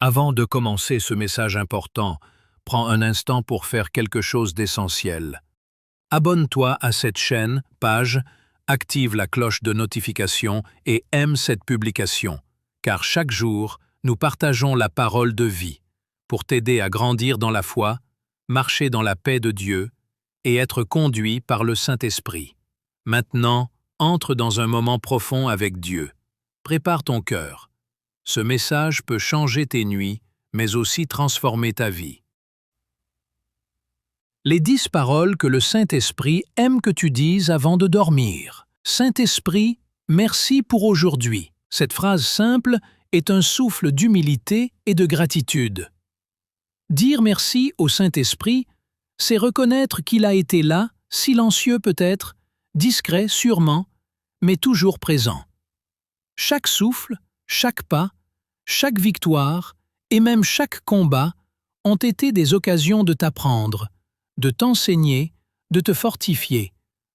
Avant de commencer ce message important, prends un instant pour faire quelque chose d'essentiel. Abonne-toi à cette chaîne, page, active la cloche de notification et aime cette publication, car chaque jour, nous partageons la parole de vie pour t'aider à grandir dans la foi, marcher dans la paix de Dieu et être conduit par le Saint-Esprit. Maintenant, entre dans un moment profond avec Dieu. Prépare ton cœur. Ce message peut changer tes nuits, mais aussi transformer ta vie. Les 10 paroles que le Saint-Esprit aime que tu dises avant de dormir. Saint-Esprit, merci pour aujourd'hui. Cette phrase simple est un souffle d'humilité et de gratitude. Dire merci au Saint-Esprit, c'est reconnaître qu'il a été là, silencieux peut-être, discret sûrement, mais toujours présent. Chaque souffle, chaque pas, chaque victoire et même chaque combat ont été des occasions de t'apprendre, de t'enseigner, de te fortifier.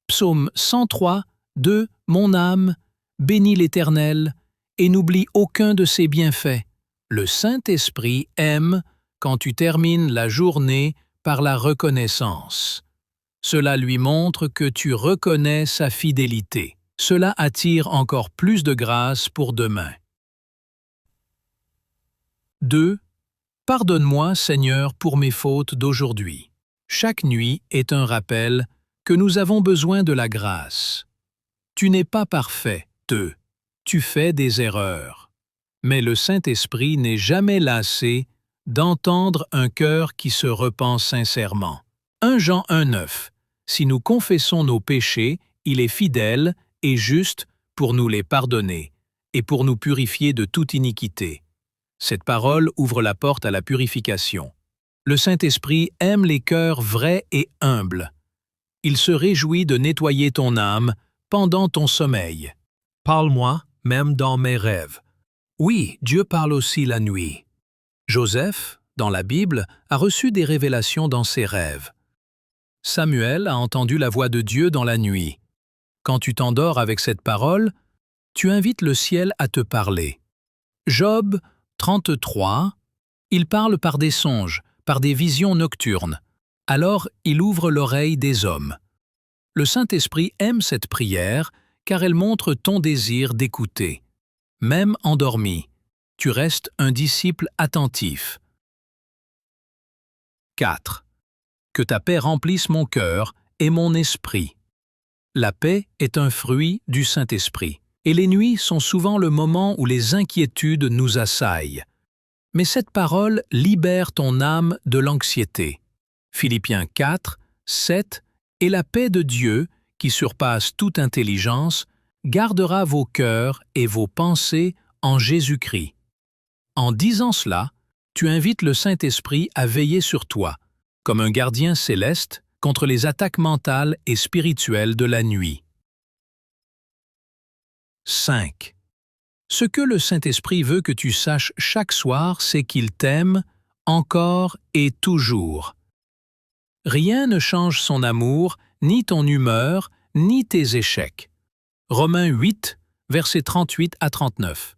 Psaume 103, 2, Mon âme, bénis l'Éternel, et n'oublie aucun de ses bienfaits. Le Saint-Esprit aime quand tu termines la journée par la reconnaissance. Cela lui montre que tu reconnais sa fidélité. Cela attire encore plus de grâce pour demain. 2. Pardonne-moi, Seigneur, pour mes fautes d'aujourd'hui. Chaque nuit est un rappel que nous avons besoin de la grâce. Tu n'es pas parfait, tu fais des erreurs. Mais le Saint-Esprit n'est jamais lassé d'entendre un cœur qui se repent sincèrement. 1 Jean 1,9. Si nous confessons nos péchés, il est fidèle et juste pour nous les pardonner et pour nous purifier de toute iniquité. Cette parole ouvre la porte à la purification. Le Saint-Esprit aime les cœurs vrais et humbles. Il se réjouit de nettoyer ton âme pendant ton sommeil. Parle-moi, même dans mes rêves. Oui, Dieu parle aussi la nuit. Joseph, dans la Bible, a reçu des révélations dans ses rêves. Samuel a entendu la voix de Dieu dans la nuit. Quand tu t'endors avec cette parole, tu invites le ciel à te parler. Job 33, il parle par des songes, par des visions nocturnes. Alors il ouvre l'oreille des hommes. Le Saint-Esprit aime cette prière car elle montre ton désir d'écouter. Même endormi, tu restes un disciple attentif. 4. Que ta paix remplisse mon cœur et mon esprit. La paix est un fruit du Saint-Esprit, et les nuits sont souvent le moment où les inquiétudes nous assaillent. Mais cette parole libère ton âme de l'anxiété. Philippiens 4, 7, et la paix de Dieu, qui surpasse toute intelligence, gardera vos cœurs et vos pensées en Jésus-Christ. En disant cela, tu invites le Saint-Esprit à veiller sur toi, comme un gardien céleste, contre les attaques mentales et spirituelles de la nuit. 5. Ce que le Saint-Esprit veut que tu saches chaque soir, c'est qu'il t'aime encore et toujours. Rien ne change son amour, ni ton humeur, ni tes échecs. Romains 8, versets 38 à 39.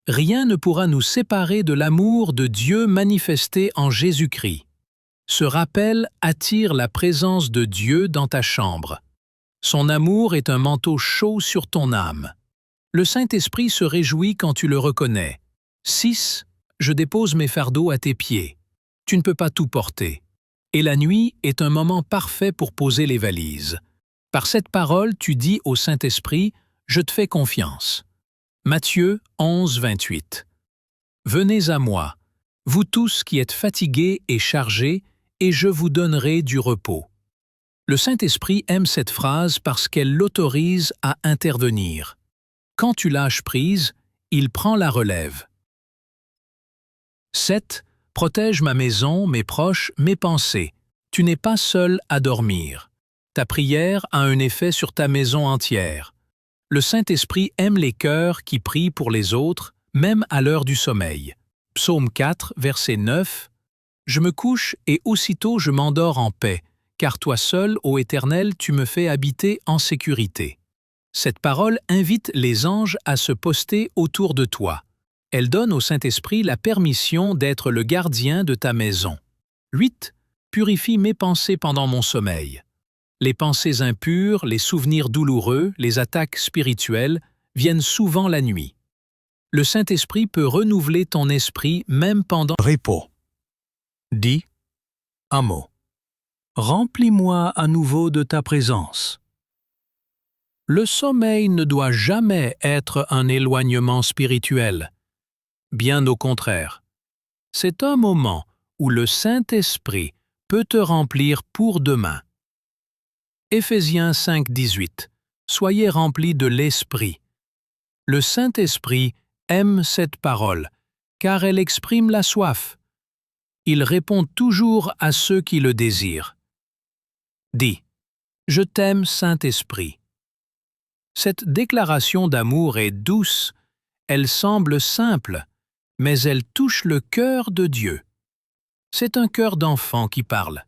Rien ne pourra nous séparer de l'amour de Dieu manifesté en Jésus-Christ. Ce rappel attire la présence de Dieu dans ta chambre. Son amour est un manteau chaud sur ton âme. Le Saint-Esprit se réjouit quand tu le reconnais. 6. Je dépose mes fardeaux à tes pieds. Tu ne peux pas tout porter. Et la nuit est un moment parfait pour poser les valises. Par cette parole, tu dis au Saint-Esprit, « Je te fais confiance ». Matthieu 11, 28. Venez à moi, vous tous qui êtes fatigués et chargés, et je vous donnerai du repos. Le Saint-Esprit aime cette phrase parce qu'elle l'autorise à intervenir. Quand tu lâches prise, il prend la relève. 7. Protège ma maison, mes proches, mes pensées. Tu n'es pas seul à dormir. Ta prière a un effet sur ta maison entière. Le Saint-Esprit aime les cœurs qui prient pour les autres, même à l'heure du sommeil. Psaume 4, verset 9. Je me couche et aussitôt je m'endors en paix, car toi seul, ô Éternel, tu me fais habiter en sécurité. Cette parole invite les anges à se poster autour de toi. Elle donne au Saint-Esprit la permission d'être le gardien de ta maison. 8. Purifie mes pensées pendant mon sommeil. Les pensées impures, les souvenirs douloureux, les attaques spirituelles viennent souvent la nuit. Le Saint-Esprit peut renouveler ton esprit même pendant repos. Dis un mot. Remplis-moi à nouveau de ta présence. Le sommeil ne doit jamais être un éloignement spirituel. Bien au contraire. C'est un moment où le Saint-Esprit peut te remplir pour demain. Éphésiens 5:18. Soyez remplis de l'Esprit. Le Saint-Esprit aime cette parole, car elle exprime la soif. Il répond toujours à ceux qui le désirent. Dis, je t'aime, Saint-Esprit. Cette déclaration d'amour est douce, elle semble simple, mais elle touche le cœur de Dieu. C'est un cœur d'enfant qui parle.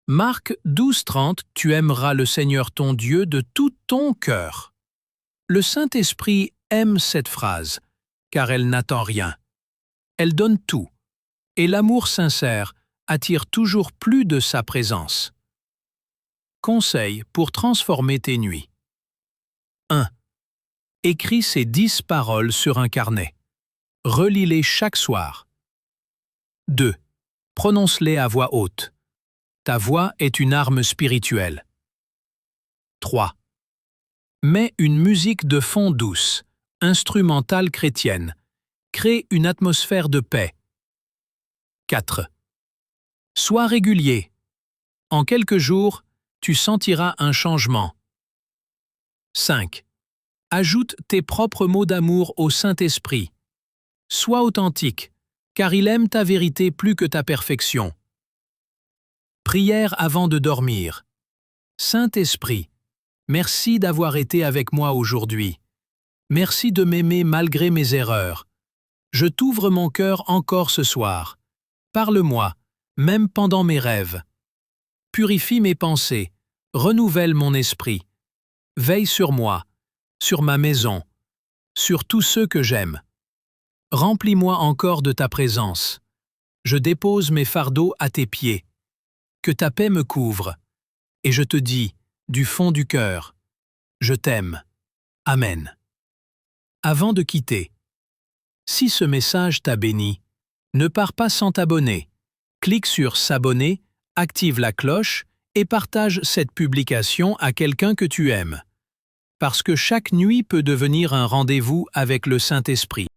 Marc 12:30, tu aimeras le Seigneur ton Dieu de tout ton cœur. Le Saint-Esprit aime cette phrase, car elle n'attend rien. Elle donne tout, et l'amour sincère attire toujours plus de sa présence. Conseil pour transformer tes nuits. 1. Écris ces 10 paroles sur un carnet. Relis-les chaque soir. 2. Prononce-les à voix haute. Ta voix est une arme spirituelle. 3. Mets une musique de fond douce, instrumentale chrétienne. Crée une atmosphère de paix. 4. Sois régulier. En quelques jours, tu sentiras un changement. 5. Ajoute tes propres mots d'amour au Saint-Esprit. Sois authentique, car il aime ta vérité plus que ta perfection. Prière avant de dormir. Saint-Esprit, merci d'avoir été avec moi aujourd'hui. Merci de m'aimer malgré mes erreurs. Je t'ouvre mon cœur encore ce soir. Parle-moi, même pendant mes rêves. Purifie mes pensées, renouvelle mon esprit. Veille sur moi, sur ma maison, sur tous ceux que j'aime. Remplis-moi encore de ta présence. Je dépose mes fardeaux à tes pieds. Que ta paix me couvre. Et je te dis, du fond du cœur, je t'aime. Amen. Avant de quitter, si ce message t'a béni, ne pars pas sans t'abonner. Clique sur s'abonner, active la cloche et partage cette publication à quelqu'un que tu aimes. Parce que chaque nuit peut devenir un rendez-vous avec le Saint-Esprit.